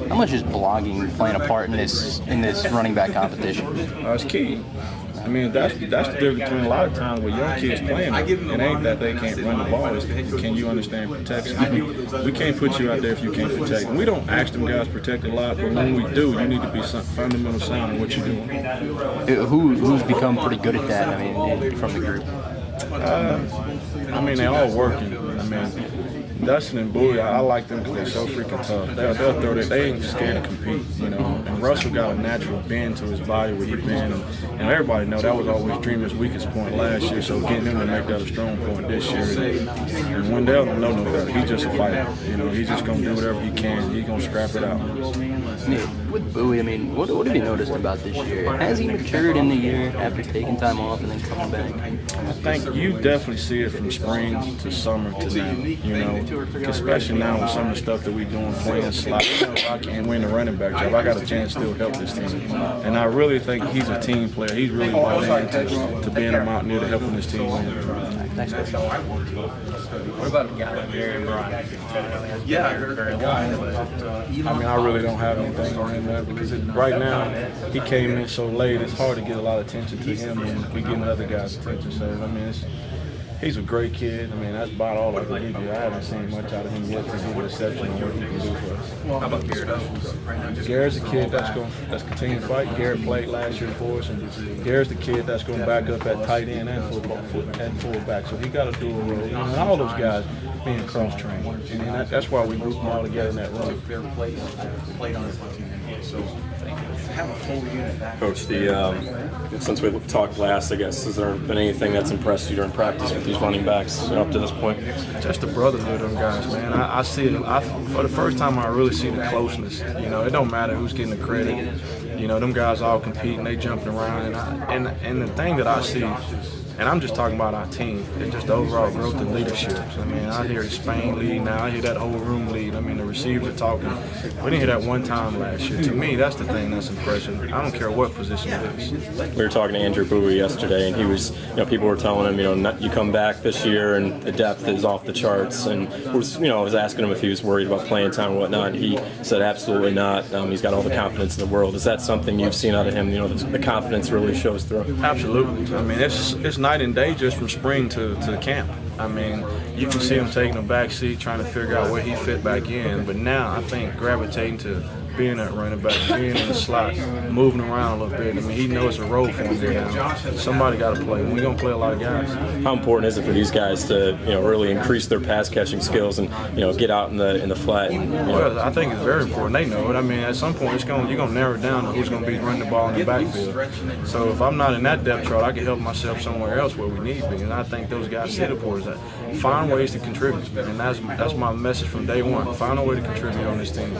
How much is blogging playing a part in this running back competition? It's key. I mean, that's the difference between a lot of times with young kids playing. It ain't that they can't run the ball. It's can you understand protection? I mean, we can't put you out there if you can't protect. And we don't ask them guys to protect a lot, but when we do, you need to be fundamental sound in what you're doing. Who's become pretty good at that? I mean, from the group. I mean, they're all working. I mean, Dustin and Bowie, I like them because they're so freaking tough. They'll throw that. They ain't scared to compete, you know. And Russell got a natural bend to his body where he been, and everybody know that was always Dreamer's weakest point last year. So getting him to make that a strong point this year, and Wendell don't know no better. He's just a fighter, you know. He's just gonna do whatever he can. He's gonna scrap it out. With Bowie, I mean, what have you noticed about this year? Has he matured in the year after taking time off and then coming back? I think you definitely see it from spring to summer to now, you know. Especially now with some of the stuff that we're doing, playing slot. If I can't win the running back job, I got a chance to still help this team. And I really think he's a team player. He's really bought into being a Mountaineer to helping this team win. Thanks, guys. What about a guy like Gary and Brian? Yeah, I mean, I really don't have anything on him there because right now he came in so late. It's hard to get a lot of attention to him, and we getting other guys' attention. So I mean, he's a great kid. I mean, that's about all I can give you. I haven't seen much out of him yet to give a reception on what he can do for us. How about Garrett? Garrett's a kid that's continuing to fight. Garrett played last year for us, and Garrett's the kid that's going to back up at tight end and fullback. So he got a dual role. And all those guys being cross-trained. And that's why we group them all together in that role. Coach, since we talked last, I guess, has there been anything that's impressed you during practice with these running backs up to this point? Just the brotherhood of them guys, man. I see it. For the first time, I really see the closeness. You know, it don't matter who's getting the credit. You know, them guys all competing, they jumping around, and the thing that I see. And I'm just talking about our team. It's just the overall growth and leadership. I mean, I hear Spain lead now. I hear that whole room lead. I mean, the receivers are talking. We didn't hear that one time last year. To me, that's the thing that's impressive. I don't care what position it is. We were talking to Andrew Bowie yesterday, and he was, people were telling him, you come back this year, and the depth is off the charts. And I was asking him if he was worried about playing time and whatnot. He said absolutely not. He's got all the confidence in the world. Is that something you've seen out of him? The confidence really shows through. Absolutely. I mean, it's night and day just from spring to camp. I mean, you can see him taking a back seat, trying to figure out where he fit back in. But now I think gravitating to being that running back, being in the slot, moving around a little bit. I mean, he knows it's a role for him now. Somebody got to play. We're going to play a lot of guys. How important is it for these guys to, really increase their pass catching skills and, get out in the flat? Well, I think it's very important. They know it. I mean, at some point, you're going to narrow it down to who's going to be running the ball in the backfield. So if I'm not in that depth chart, I can help myself somewhere else where we need to be. And I think those guys see the importance of that. Find ways to contribute. And that's my message from day one. Find a way to contribute on this team.